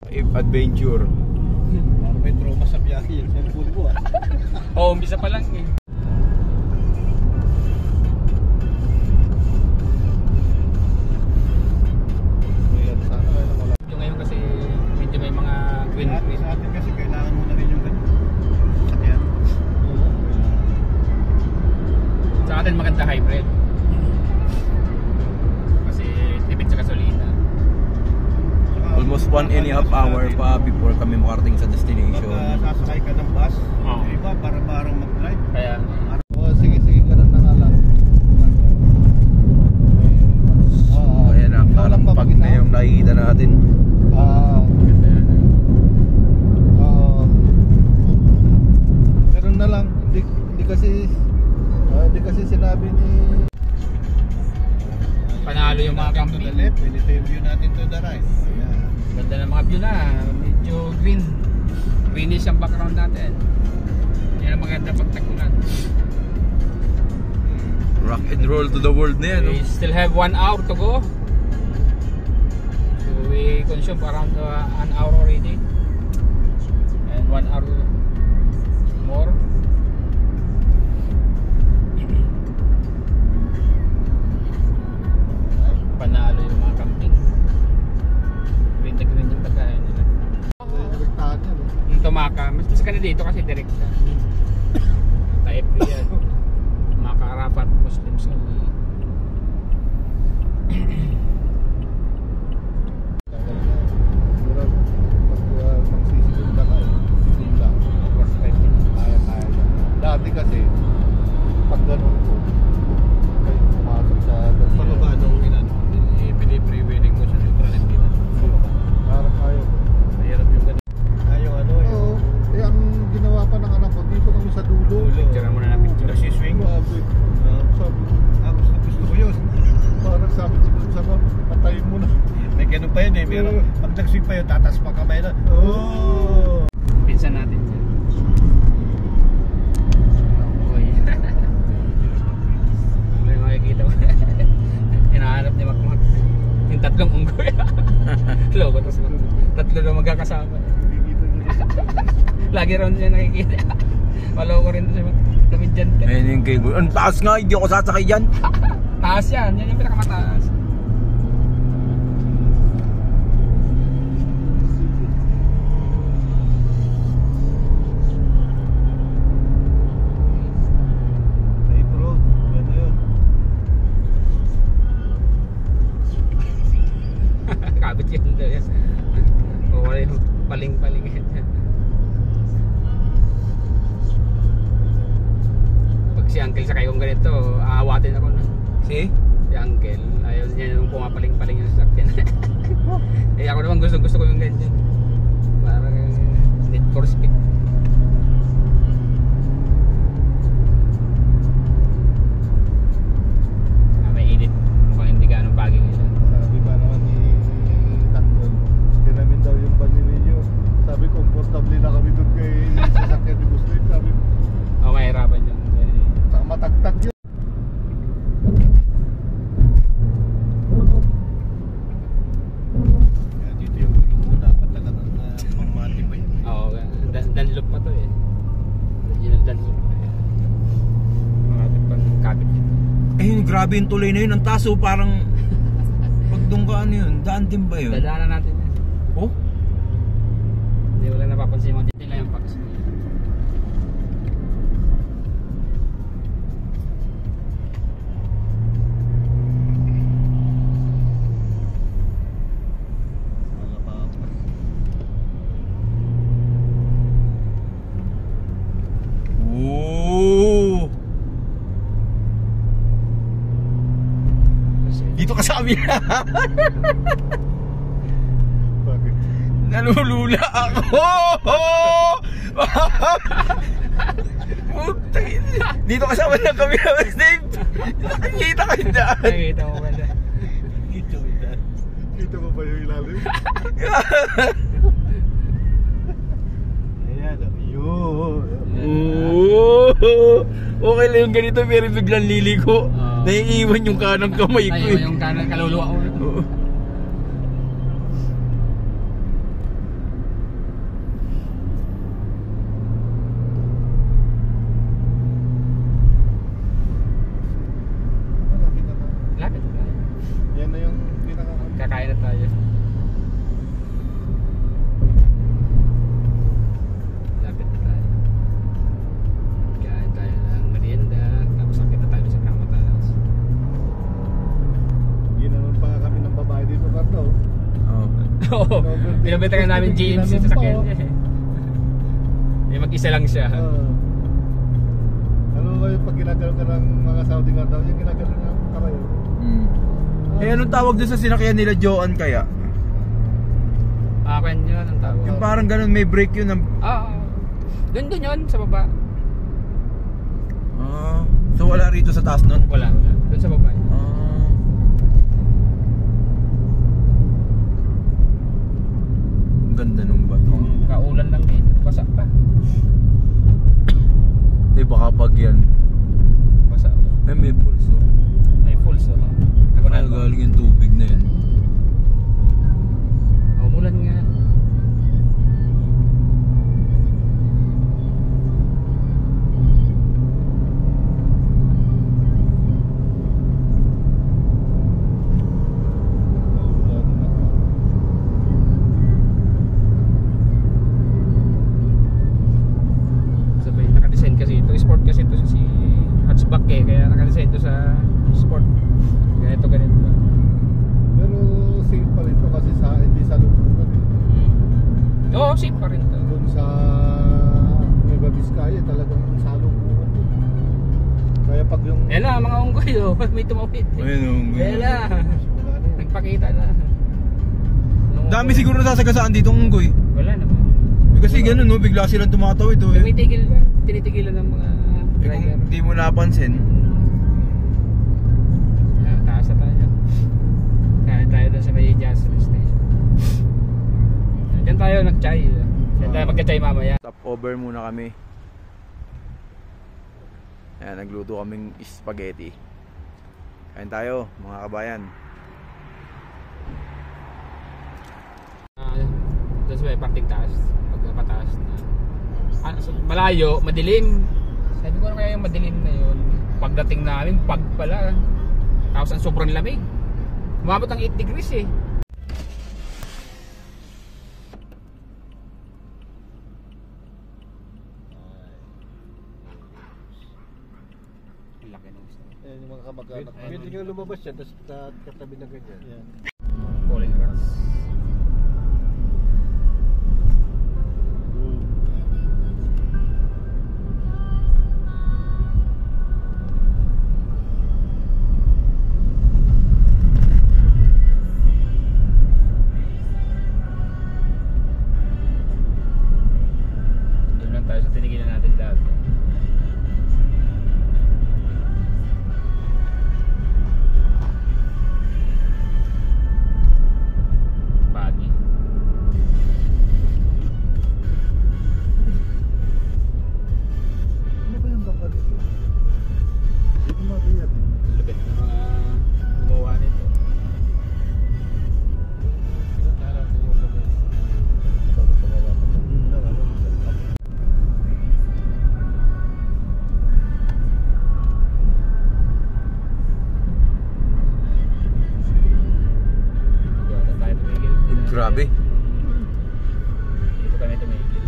Adventure. Parang may trauma sa biyahe yung cellphone ko ah. Oo, umpisa pa lang eh. Yung ngayon kasi medyo may mga green. Sa atin kasi kailangan mo na rin yung ganun. Sakyan. Sa atin maganda hybrid. Kasi tipid sa gasolina. Almost 1.5 hour pa before kami makarating sa destination. Pag sasakay ka ng bus, Oo. iba parang mag-drive. Kaya Sige, ganun na nga lang. Ayan na, parang pag na yung nakikita natin. Ganun na lang. Hindi kasi sinabi ni panalo yung mga camping. Pinito yung view natin to the right. Ayan. Ganda ng mga view na, medyo green. Greenish ang background natin. Yan ang maganda pag tag-ulan. Rock and roll to the world na yan. We still have 1 hour to go. So we consume around 1 hour already. And 1 hour more. Panalo yung mga camping. Green na green yung pagkain nila. Direktahan yan. Yung tumaka, mas ka na dito kasi direct ka. Type ko yan. Mga kaarapat Muslims only. Magsisigunda ka eh. Sigunda. Kaya. Dati kasi, pag ganun ko, kayo pumasok sa pababa nung pinipre-wheeling mo sa neutral and dito. Parang ayaw ko. Mahirap yung ganun. Ayaw ano eh. Oo. Eh ang ginawa pa ng anak ko, dito kami sa dulo. Picture mo na na picture. Nagsiswing. Sabi gusto ko yun. Parang sabi ko dun sa patayin mo na. May ganun pa yun eh. Pero pag nagswing pa yun, tatas pa kamay na. Oh! Pinsan natin dyan. Uy. May makikita mo. Hinahanap ni Makmak. Yung tatlong unggoy. Logo to sila. Tatlo na magkakasama. Lagi raw niya nakikita. Maloko rin siya. Tumidyan ka. Ayun yung kay Ang taas nga, hindi ako sasakay dyan. Taas yan. Yan yung pinakamataas. Hey bro, ano yun? Kabit yun daw yan. O wala yung paling-paling yan. Pag si Uncle sa kayong ganito, aawatin ako na. Si? Si Uncle, ayaw niya nung pumapaling-paling yung sasakyan. Eh ako naman gusto ko yung ganyan. Parang need for speed. May init. Mukhang hindi ka anong bagay nila. Sabi pa naman ni Takton, tinamin daw yung bali ninyo. Sabi, komportable na kami doon kay sasakyan ni Busloy. Sabi, O mahirapan dyan. saka matagtag yun. Dito yung gulong mo dapat talagang pang-matibay. Oo, Dunlop pa to eh. Original Dunlop. Makapit pang kapit dito. Ayun, grabe yung tuloy na yun. Ang taso parang pag doon ka ano yun, daan din ba yun? Dadaanan natin yan. Oh? Hindi wala napapansin mo. Dito lang yung packs. Oh! Dito ka sa kabila. Bakit? Nalulula ako. Dito ka sa kabila, Steve. Nakikita ka yung daan. Nakikita mo ba na? Dito mo ba yung ilalim? Ayan, yun. Oh, okay lang yung ganito pero biglang liliko. Naiiwan yung kanang kamay ko. Naiiwan yung kanang kaluluwa ko. Binabenta namin GMC sa sakyan niya eh. Mag-isa lang siya. Ano ba yung pag ginagano ka ng mga Saudi nga daw, yung ginagano niya kabayo? Eh anong tawag doon sa sinakyan nila Joan kaya? Akin yun ang tawag. Yung parang ganun may brake yun. Doon yun sa baba. So wala rito sa taas nun? Wala. Doon sa baba. Ganda nung bato. Kaulan lang dito. Basa pa. Baka pag yan. Basa. May pulse no? May pulse no? Ako na galing yung tubig na yan. Umulan nga. Sport kasi ito si hatchback eh, kaya nakadesign ito sa sport. Kaya ito ganito. Pero safe pa rin to kasi sa hindi sa lubungan eh. Oo, safe pa rin to. Doon sa Nueva Vizcaya talagang sa lubungan. Kaya pag yung yan na mga unggoy oh, may tumawid. Ayun unggoy. Yan na. Nagpakita na. Dami siguro nasasagasaan dito unggoy. Wala naman. Kasi gano'n no, bigla silang tumatawid oh. May tigil lang, tinitigilan ng mga driver. Hindi mo napansin. Taas na tayo. Kain tayo doon sa may Jocelyn Station. Diyan tayo nag-chai. Diyan tayo magka-chai mamaya. Stop over muna kami. Ayan, nagluto kaming spaghetti. Kain tayo mga kabayan. Doon sa may parting taas. Pagkapataas na. Malayo, madilim. Sabi ko na kaya yung madilim na yun. Pagdating namin, pag pala. Tapos ang sobrang lamig. Umabot ang 8 degrees eh. Laki ng gusto. Ayan yung mga kamag-anak. Pwede nyo lumabas yan, tapos katabi na ganyan. Yan. Falling grass. Grabe. Dito kami tumigil.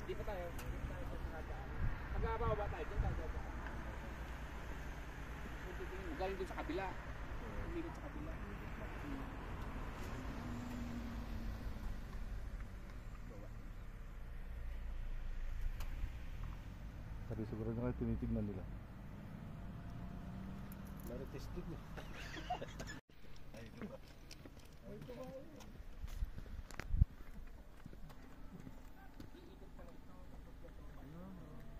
Dito tayo. Pagkababa tayo, dito tayo. Galing dun sa kabila. Tumigil sa kabila. Sabi siguro na kayo tinitignan nila. Testing mo.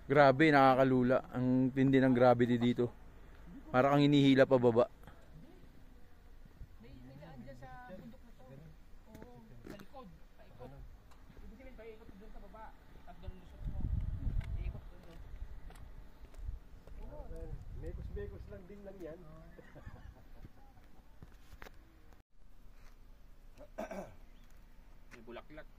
Grabe, nakakalula. Ang tindi ng gravity dito. Para kang hinihila pa baba. Bekos lang din lang yan. May bulaklak.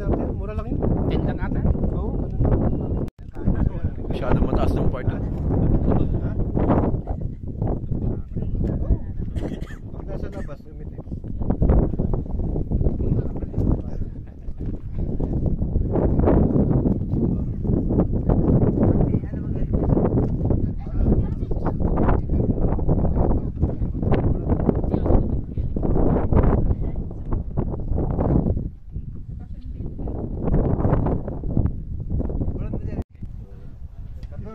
130, mura lang yun. 10 lang ata. Oo, ganun lang. Masyadong mataas ng part. Pag nasa labas, umitim.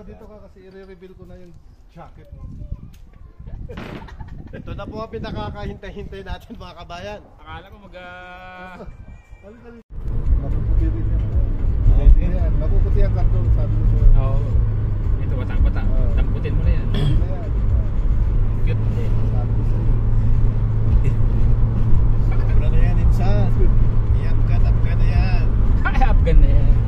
Dito ka kasi i-reveal ko na yung jacket mo. Ito na po ang pinakakahintay-hintay natin mga kabayan. Akala ko Mapuputi rin yan. Mapuputi ang karton, sabi ko sa'yo. Oo. Ito bata-bata. Damputin mo na yan. Hindi na yan. Cute eh. Sabi ko sa'yo. Sobra na yan, insan. Tap ka na yan. Ay, Afghan na yan.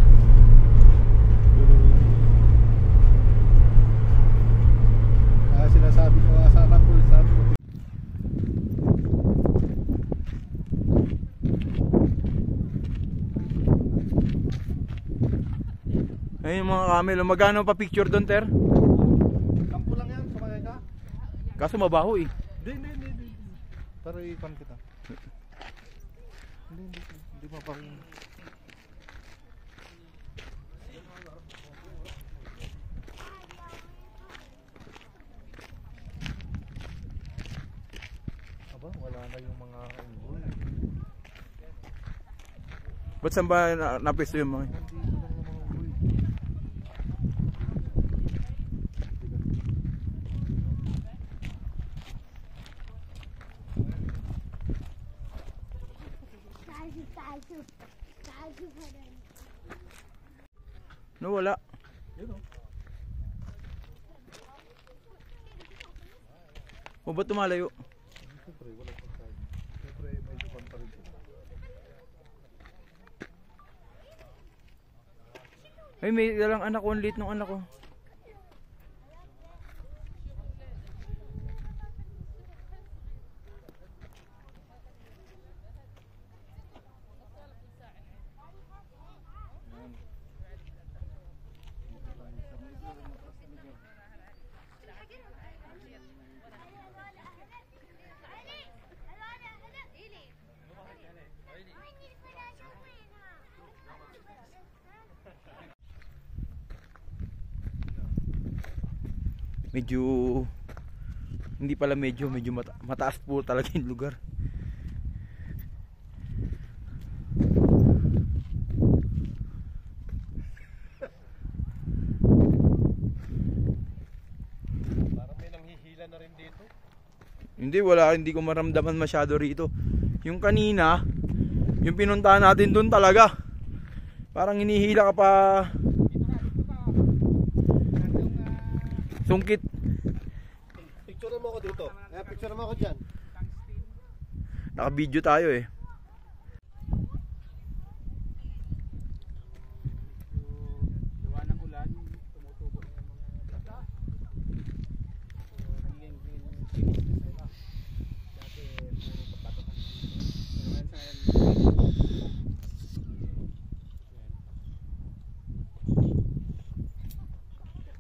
Sinasabi ko sa anak ko, sabi ko. Ayun mga camel, magkano pa picture doon, Ter? Kampo lang yan, sumakay ka? Kaso mabaho eh. Hindi. Pero ipan kita. Hindi mapakinggan. Aba, wala na yung mga unggoy. Ba't saan ba napisto yung mga? Nandito lang yung mga unggoy. No, wala. Yun o. O ba't tumalayo? Siyempre, wala pang tayo. Siyempre, may ipan pa rin sila. Ay, may dalang anak ko, ang liit ng anak ko. Medyo hindi pala medyo mataas po talaga yung lugar. Parang may nanghihila na rin dito. Hindi ko maramdaman masyado rito. Yung kanina, yung pinuntahan natin doon talaga. Parang hinihila ka pa. Sungkit. Picture mo ako dito. Picture mo ako dyan. Naka-video tayo eh. Gawa ng ulan, tumutubo na yung mga bata. So, nagiging finish na sila. Dati, puro papatok ang pero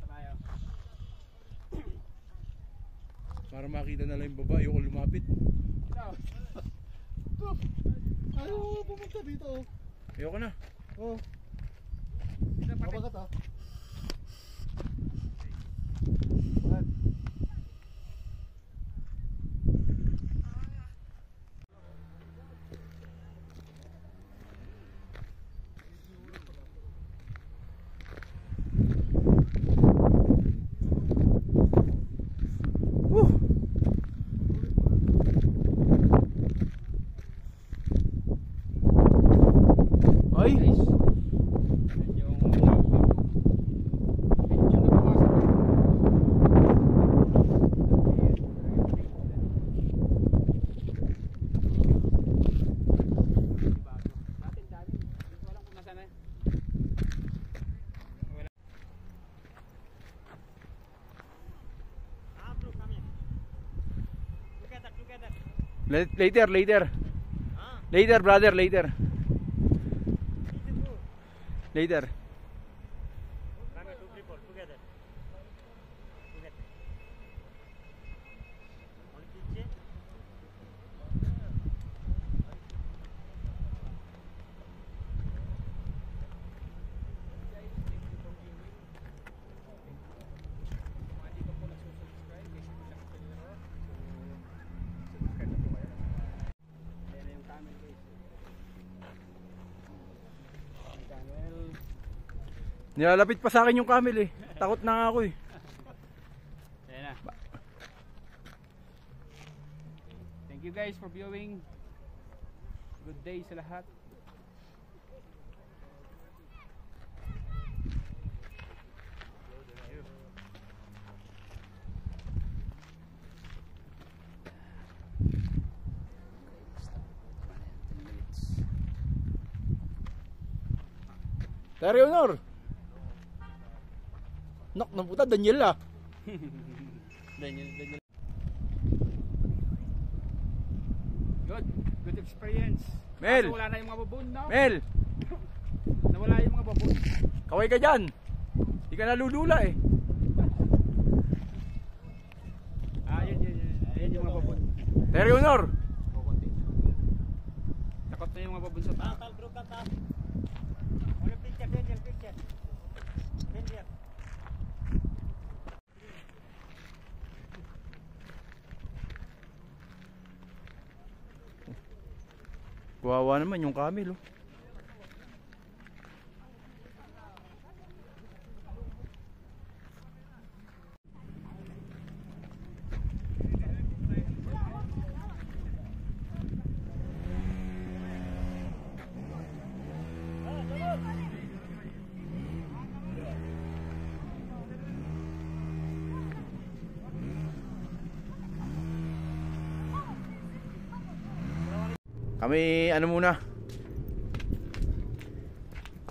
ngayon Para makita na lang yung baba, ayoko lumapit. Ayaw mo pumunta dito. Ayoko na. Oh. Mabagat ah. Mabagat. Ay! guys. Yung medyo nabawasan. Dati dami. Hindi ko alam kung nasaan na. Later. Later brother, later. Later. Nilalapit pa sa akin yung camel eh. Takot na nga ako eh. Ayan na. Thank you guys for viewing. Good day sa lahat. Terry Honor! Nok, ng puta, Daniel ah. Daniel. Good experience. Mel! Kaso wala na yung mga babon, no? Mel! Nawala yung mga babon. Kaway ka dyan. Di ka nalulula eh. Yan yung mga babon. Terry Honor! Takot na yung mga babon sa taas. Kawawa naman yung camel oh. Kami ano muna,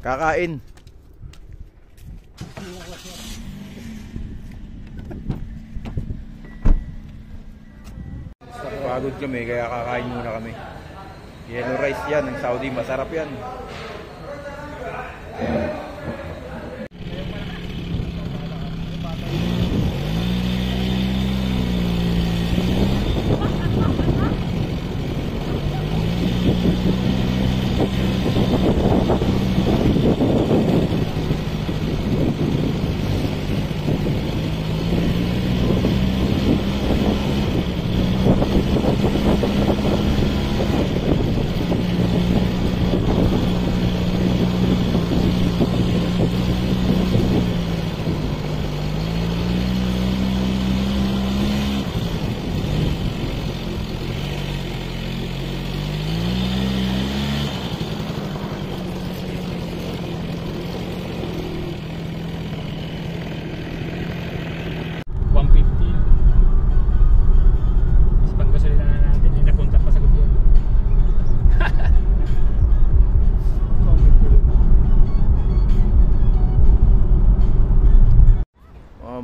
kakain. Pagod kami kaya kakain muna kami. Yellow rice yan ng Saudi, masarap yan.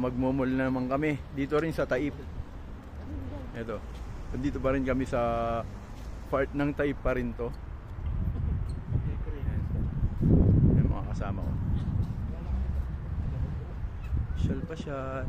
Magmomol na naman kami dito rin sa Taip. Ito, dito pa rin kami sa part ng Taip pa rin to. Yung mga kasama ko. Pasyal.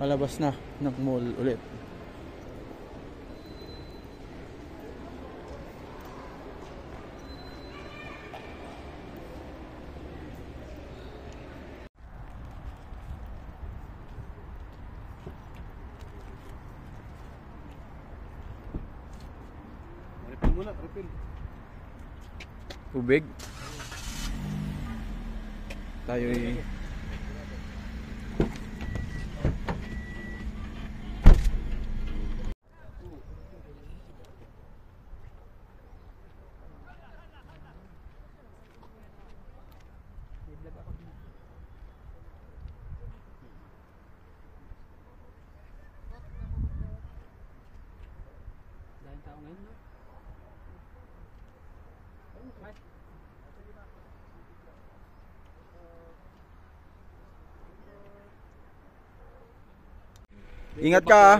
Palabas na ng mall ulit. Refill muna, refill. Tubig. Tayo'y hangin, no? Ay. Ingat ka, ah.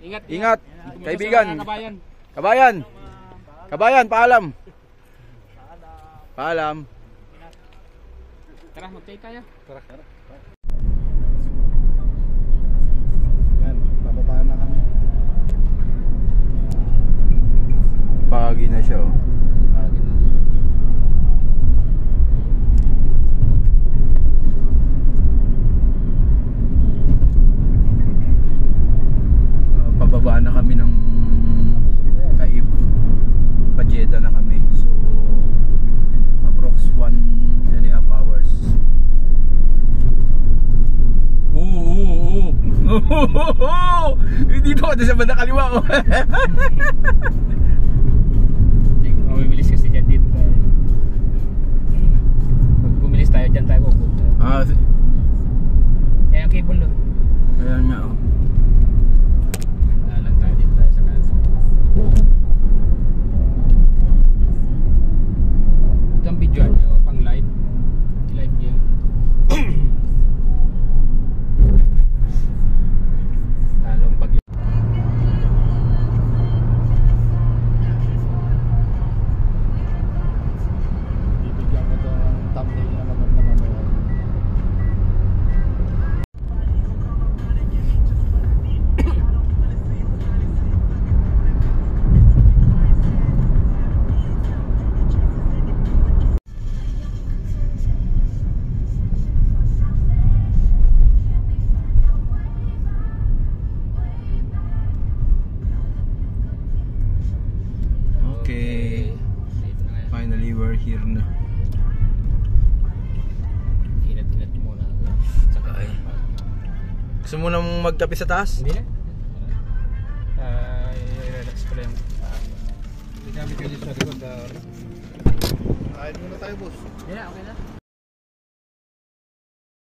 Ingat. Ingat, kaibigan. Kabayan. Kabayan. Kabayan, paalam. Paalam. Tara, mag-take tayo. Tara. Yan, bababa na kami. Pagi na siya, oh. Agin na. Pababa na kami ng Taib. Pajeda na kami. So approx 1.5 hours. Oo. Dito ako sa banda kaliwa, oh. Hindi ko mamibilis kasi dyan dito tayo. Pag bumilis tayo dyan tayo pupunta. Yan ang cable, no? Ayan nga, oh. Lang tayo dito tayo sa kaso. Ito ang video nyo, pang live. Live yun. Talong bagyo. Bibigyan ko ito ng thumbnail na maganda mamaya. Okay. Dito na ngayon. Finally, we're here na. Inat-inat muna. Saka Ay. Gusto mo nang magkape sa taas? Hindi na. I-relax ko lang. Hindi kami kayo sa likod. Kain muna tayo, boss. Hindi na, okay na.